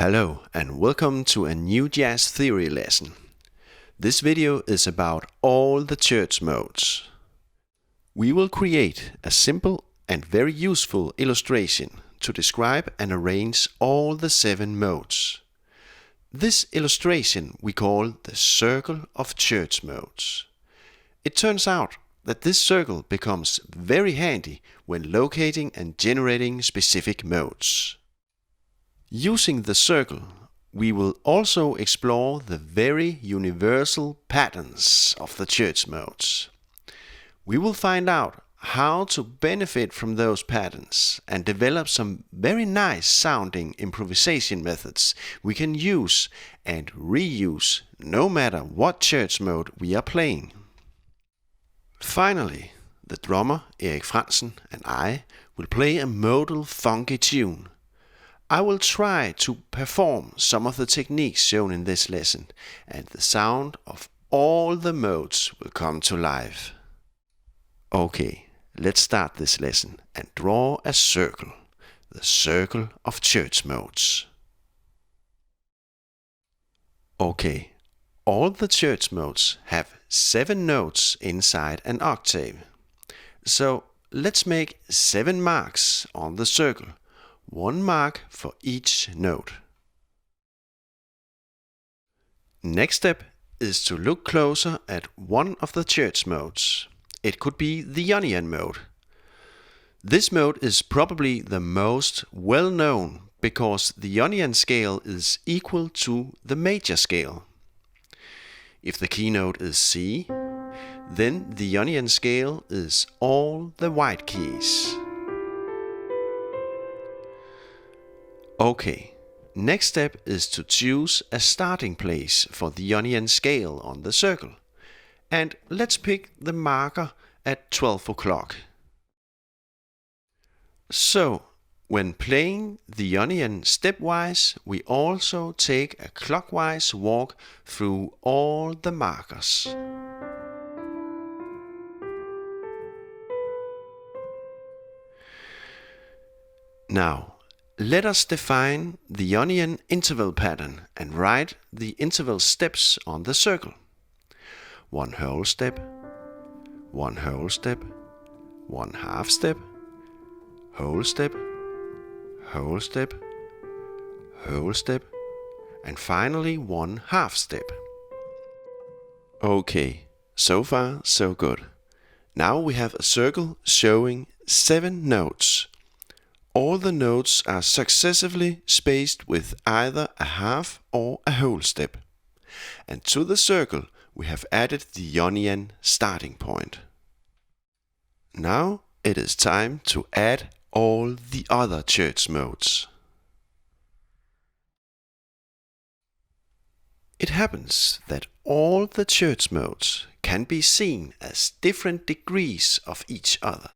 Hello and welcome to a NewJazz theory lesson. This video is about all the church modes. We will create a simple and very useful illustration to describe and arrange all the 7 modes. This illustration we call the circle of church modes. It turns out that this circle becomes very handy when locating and generating specific modes. Using the circle, we will also explore the very universal patterns of the church modes. We will find out how to benefit from those patterns and develop some very nice sounding improvisation methods we can use and reuse no matter what church mode we are playing. Finally, the drummer Erik Frandsen and I will play a modal funky tune. I will try to perform some of the techniques shown in this lesson, and the sound of all the modes will come to life. Okay, let's start this lesson and draw a circle, the circle of church modes. Okay, all the church modes have 7 notes inside an octave. So let's make 7 marks on the circle. 1 mark for each note. Next step is to look closer at one of the church modes. It could be the Ionian mode. This mode is probably the most well known because the Ionian scale is equal to the major scale. If the keynote is C, then the Ionian scale is all the white keys. Okay, next step is to choose a starting place for the Ionian scale on the circle. And let's pick the marker at 12 o'clock. So, when playing the Ionian stepwise, we also take a clockwise walk through all the markers. Now, let us define the Ionian interval pattern and write the interval steps on the circle. 1 whole step, 1 whole step, 1 half step, whole step, whole step, whole step, and finally 1 half step. Okay, so far so good. Now we have a circle showing 7 notes. All the notes are successively spaced with either a half or a whole step. And to the circle we have added the Ionian starting point. Now it is time to add all the other church modes. It happens that all the church modes can be seen as different degrees of each other.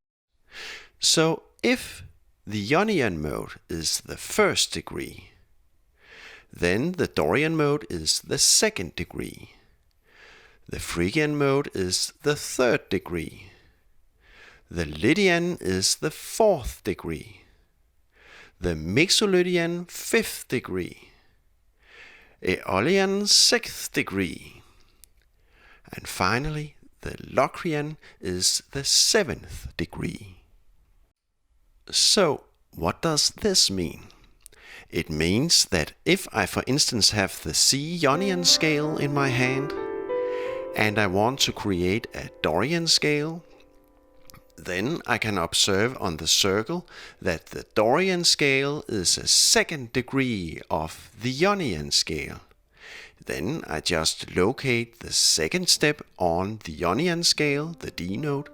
So if the Ionian mode is the 1st degree, then the Dorian mode is the 2nd degree. The Phrygian mode is the 3rd degree. The Lydian is the 4th degree. The Mixolydian 5th degree. Aeolian 6th degree. And finally, the Locrian is the 7th degree. So, what does this mean? It means that if I, for instance, have the C Ionian scale in my hand, and I want to create a Dorian scale, then I can observe on the circle that the Dorian scale is a 2nd degree of the Ionian scale. Then I just locate the 2nd step on the Ionian scale, the D note,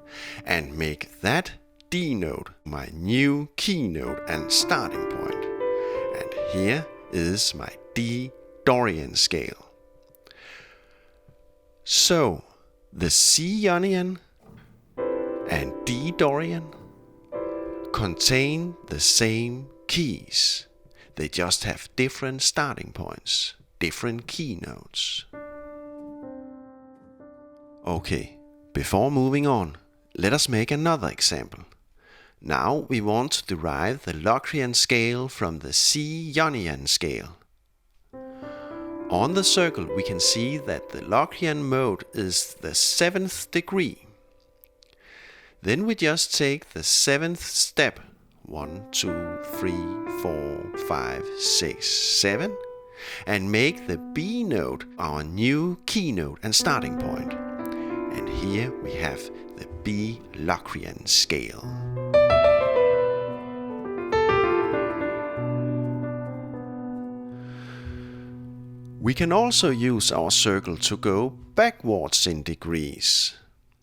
and make that D note my new key note and starting point. And here is my D Dorian scale. So, the C Ionian and D Dorian contain the same keys. They just have different starting points, different key notes. Okay, before moving on, let us make another example. Now we want to derive the Locrian scale from the C Ionian scale. On the circle we can see that the Locrian mode is the 7th degree. Then we just take the 7th step, 1, 2, 3, 4, 5, 6, 7, and make the B note our new key note and starting point. And here we have the B Locrian scale. We can also use our circle to go backwards in degrees.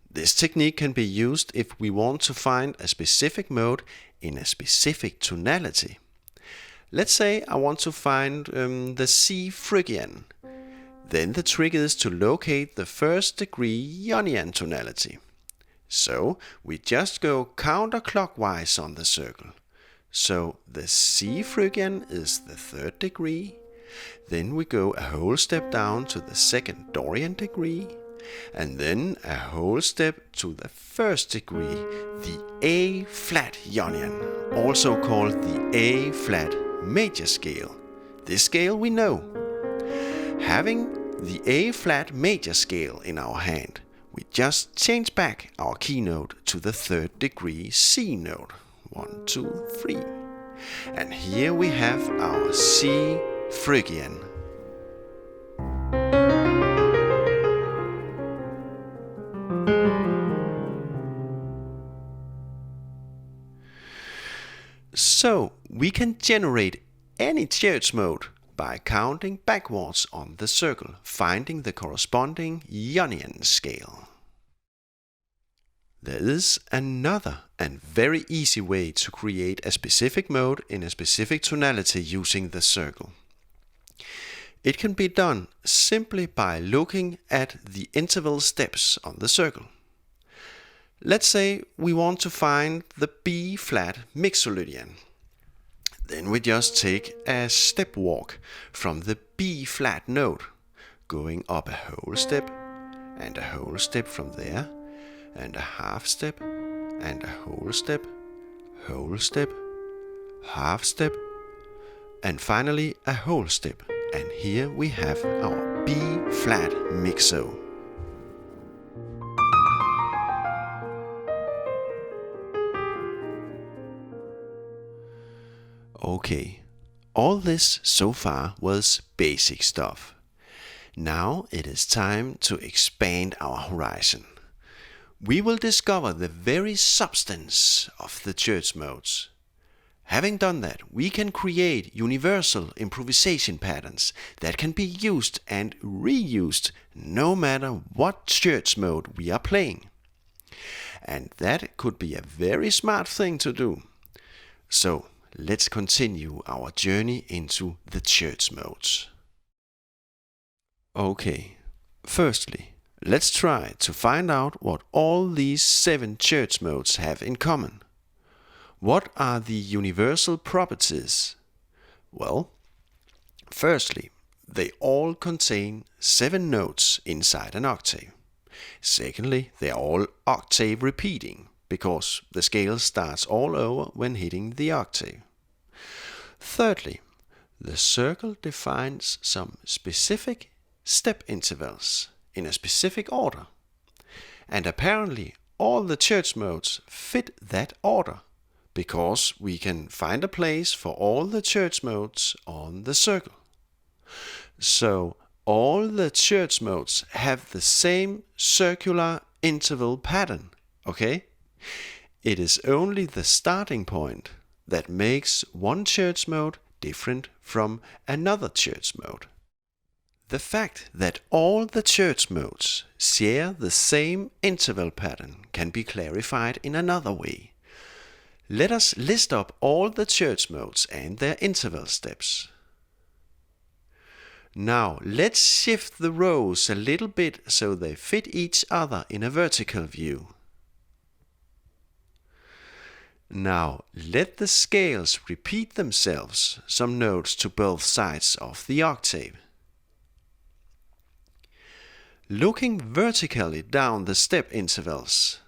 This technique can be used if we want to find a specific mode in a specific tonality. Let's say I want to find the C Phrygian. Then the trick is to locate the 1st degree Ionian tonality. So we just go counterclockwise on the circle. So the C Phrygian is the 3rd degree. Then we go a whole step down to the 2nd Dorian degree, and then a whole step to the 1st degree, the A flat Ionian, also called the A flat major scale. This scale we know. Having the A flat major scale in our hand, we just change back our key note to the 3rd degree C note. 1, 2, 3. And here we have our C Phrygian. So we can generate any church mode by counting backwards on the circle, finding the corresponding Ionian scale. There is another and very easy way to create a specific mode in a specific tonality using the circle. It can be done simply by looking at the interval steps on the circle. Let's say we want to find the B flat Mixolydian. Then we just take a step walk from the B flat note, going up a whole step and a whole step from there, and a half step and a whole step, half step, and finally a whole step. And here we have our B flat mixo. Okay, all this so far was basic stuff. Now it is time to expand our horizon. We will discover the very substance of the church modes. Having done that, we can create universal improvisation patterns that can be used and reused no matter what church mode we are playing. And that could be a very smart thing to do. So let's continue our journey into the church modes. Okay, firstly, let's try to find out what all these 7 church modes have in common. What are the universal properties? Well, firstly, they all contain 7 notes inside an octave. Secondly, they are all octave repeating, because the scale starts all over when hitting the octave. Thirdly, the circle defines some specific step intervals in a specific order. And apparently all the church modes fit that order, because we can find a place for all the church modes on the circle. So all the church modes have the same circular interval pattern, okay? It is only the starting point that makes one church mode different from another church mode. The fact that all the church modes share the same interval pattern can be clarified in another way. Let us list up all the church modes and their interval steps. Now let's shift the rows a little bit so they fit each other in a vertical view. Now let the scales repeat themselves some notes to both sides of the octave. Looking vertically down the step intervals,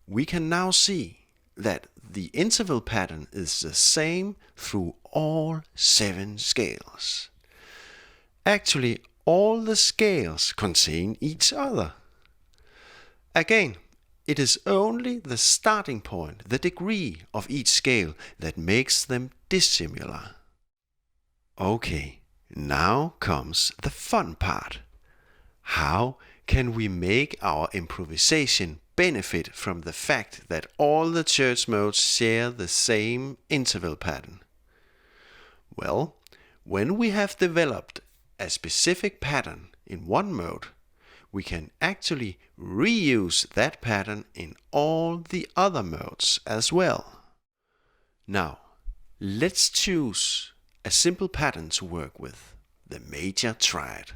we can now see that the interval pattern is the same through all 7 scales. Actually, all the scales contain each other. Again, it is only the starting point, the degree of each scale, that makes them dissimilar. Okay, now comes the fun part. How can we make our improvisation benefit from the fact that all the church modes share the same interval pattern? Well, when we have developed a specific pattern in one mode, we can actually reuse that pattern in all the other modes as well. Now, let's choose a simple pattern to work with, the major triad.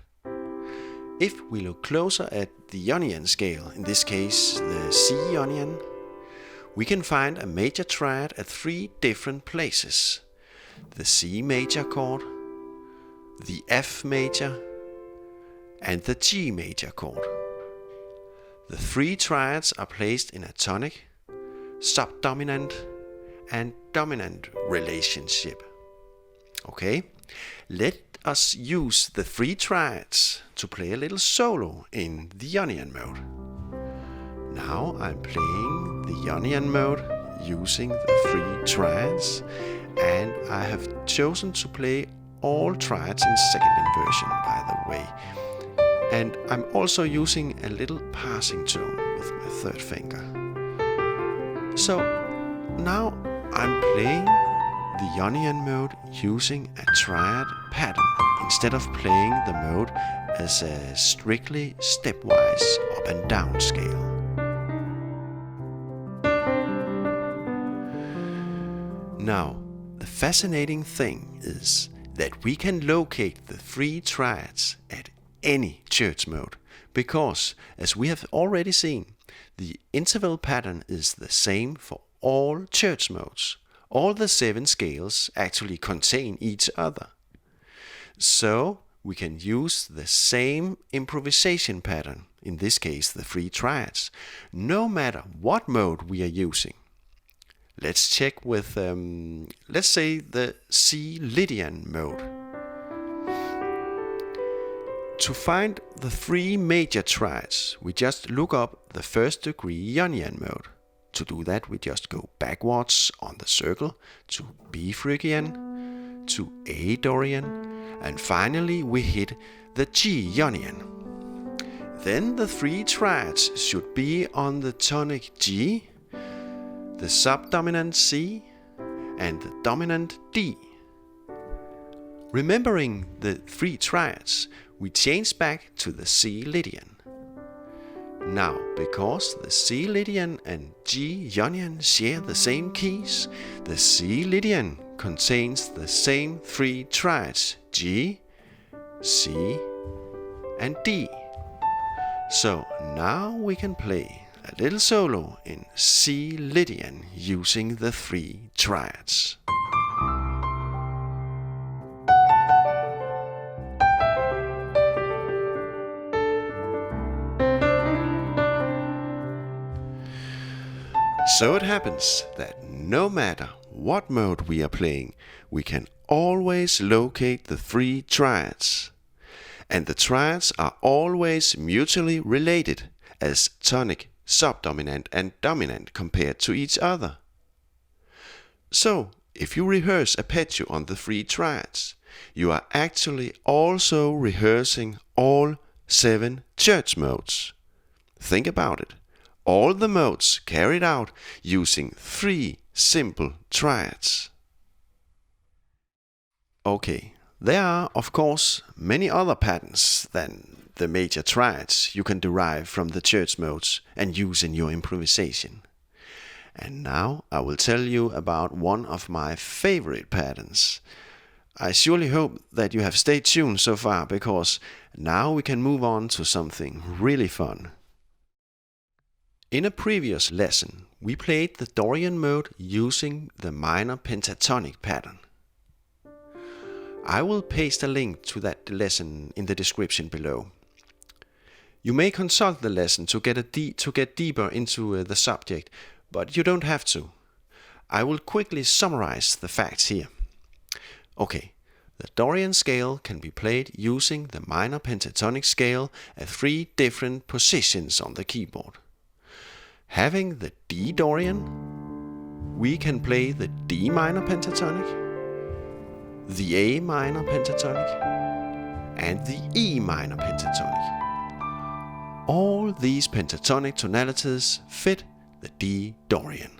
If we look closer at the Ionian scale, in this case the C Ionian, we can find a major triad at 3 different places: the C major chord, the F major, and the G major chord. The 3 triads are placed in a tonic, subdominant, and dominant relationship. Okay, let us use the 3 triads to play a little solo in the Ionian mode. Now I'm playing the Ionian mode using the 3 triads, and I have chosen to play all triads in second inversion, by the way. And I'm also using a little passing tone with my 3rd finger. So now I'm playing the Ionian mode using a triad pattern instead of playing the mode as a strictly stepwise up and down scale. Now, the fascinating thing is that we can locate the 3 triads at any church mode, because, as we have already seen, the interval pattern is the same for all church modes. All the 7 scales actually contain each other. So we can use the same improvisation pattern, in this case the 3 triads, no matter what mode we are using. Let's check with, let's say, the C Lydian mode. To find the 3 major triads, we just look up the 1st degree Ionian mode. To do that, we just go backwards on the circle to B Phrygian, to A Dorian, and finally we hit the G Ionian. Then the 3 triads should be on the tonic G, the subdominant C, and the dominant D. Remembering the 3 triads, we change back to the C Lydian. Now, because the C Lydian and G Ionian share the same keys, the C Lydian contains the same 3 triads: G, C, and D. So now we can play a little solo in C Lydian using the 3 triads. So it happens that no matter what mode we are playing, we can always locate the 3 triads. And the triads are always mutually related as tonic, subdominant, and dominant compared to each other. So, if you rehearse arpeggio on the 3 triads, you are actually also rehearsing all 7 church modes. Think about it. All the modes carried out using 3 simple triads. Okay, there are of course many other patterns than the major triads you can derive from the church modes and use in your improvisation. And now I will tell you about one of my favorite patterns. I surely hope that you have stayed tuned so far, because now we can move on to something really fun. In a previous lesson, we played the Dorian mode using the minor pentatonic pattern. I will paste a link to that lesson in the description below. You may consult the lesson to get deeper into the subject, but you don't have to. I will quickly summarize the facts here. Okay, The Dorian scale can be played using the minor pentatonic scale at 3 different positions on the keyboard. Having the D Dorian, we can play the D minor pentatonic, the A minor pentatonic, and the E minor pentatonic. All these pentatonic tonalities fit the D Dorian.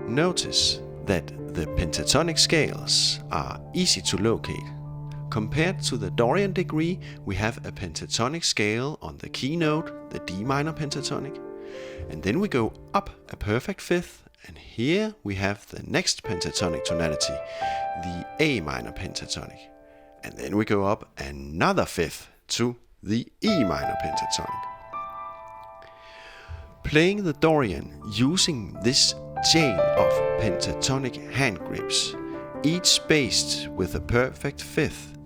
Notice that the pentatonic scales are easy to locate. Compared to the Dorian degree, we have a pentatonic scale on the keynote, the D minor pentatonic, and then we go up a perfect fifth, and here we have the next pentatonic tonality, the A minor pentatonic, and then we go up another fifth to the E minor pentatonic. Playing the Dorian using this chain of pentatonic hand grips, each spaced with a perfect fifth,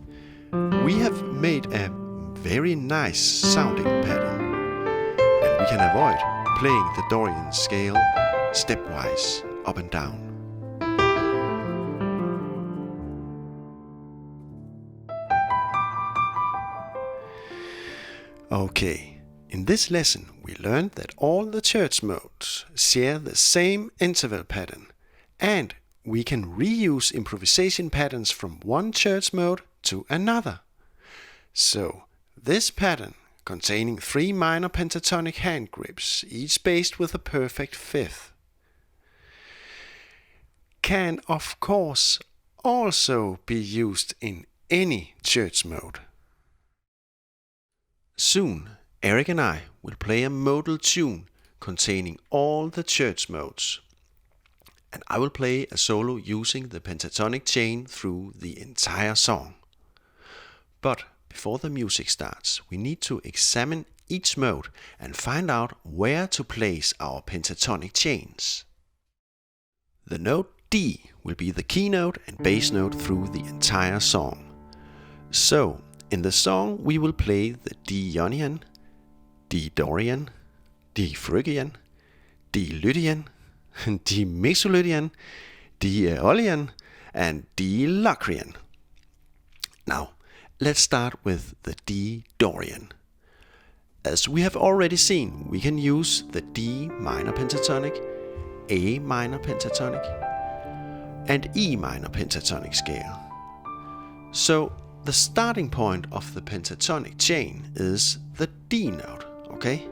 we have made a very nice sounding pattern, and we can avoid playing the Dorian scale stepwise up and down. Okay, in this lesson we learned that all the church modes share the same interval pattern, and we can reuse improvisation patterns from one church mode to another. So, this pattern, containing 3 minor pentatonic hand grips, each spaced with a perfect fifth, can of course also be used in any church mode. Soon, Erik and I will play a modal tune containing all the church modes, and I will play a solo using the pentatonic chain through the entire song. But before the music starts, we need to examine each mode and find out where to place our pentatonic chains. The note D will be the keynote and bass note through the entire song. So, in the song we will play the D Ionian, D Dorian, D Phrygian, D Lydian, D Mixolydian, D Aeolian, and D Locrian. Now, let's start with the D Dorian. As we have already seen, we can use the D minor pentatonic, A minor pentatonic, and E minor pentatonic scale. So, the starting point of the pentatonic chain is the D note, okay?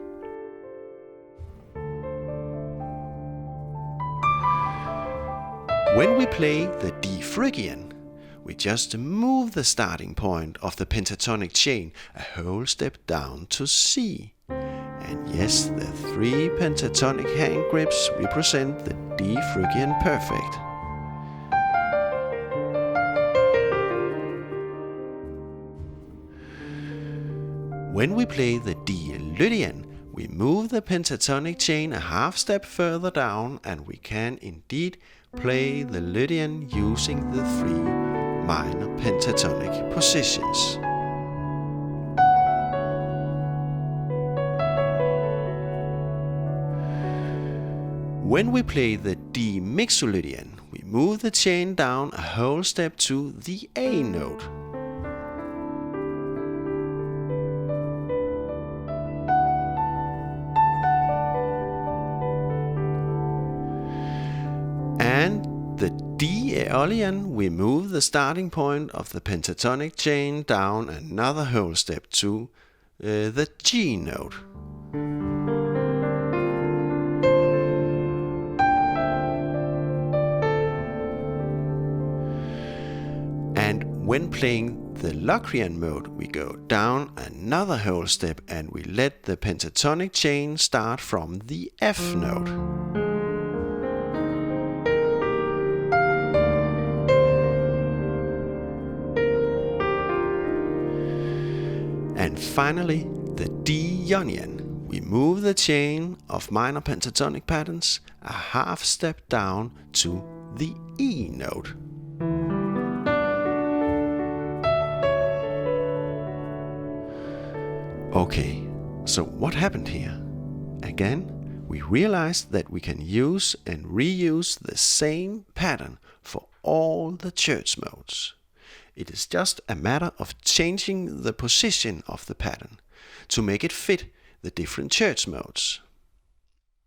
When we play the D Phrygian, we just move the starting point of the pentatonic chain a whole step down to C. And yes, the 3 pentatonic hand grips represent the D Phrygian perfect. When we play the D Lydian, we move the pentatonic chain a half step further down, and we can indeed play the Lydian using the 3 minor pentatonic positions. When we play the D Mixolydian, we move the chain down a whole step to the A note. And the D Aeolian, we move the starting point of the pentatonic chain down another whole step to the G note. And when playing the Locrian mode, we go down another whole step and we let the pentatonic chain start from the F note. And finally, the D Ionian. We move the chain of minor pentatonic patterns a half step down to the E note. Okay, so what happened here? Again, we realized that we can use and reuse the same pattern for all the church modes. It is just a matter of changing the position of the pattern to make it fit the different church modes.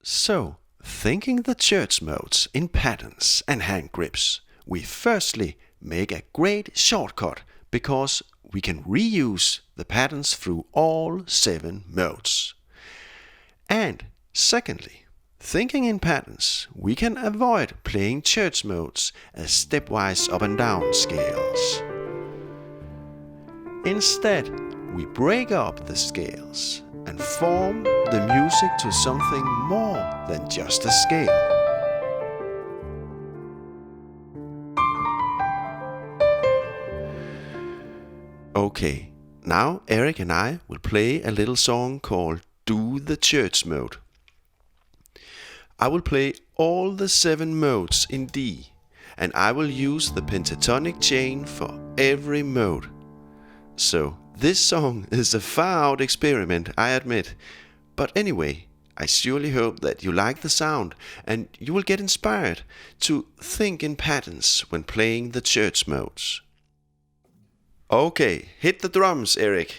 So, thinking the church modes in patterns and hand grips, we firstly make a great shortcut because we can reuse the patterns through all 7 modes. And secondly, thinking in patterns, we can avoid playing church modes as stepwise up and down scales. Instead, we break up the scales and form the music to something more than just a scale. Okay, now Erik and I will play a little song called Do the Church Mode. I will play all the 7 modes in D, and I will use the pentatonic chain for every mode. So, this song is a far-out experiment, I admit. But anyway, I surely hope that you like the sound and you will get inspired to think in patterns when playing the church modes. Okay, hit the drums, Erik.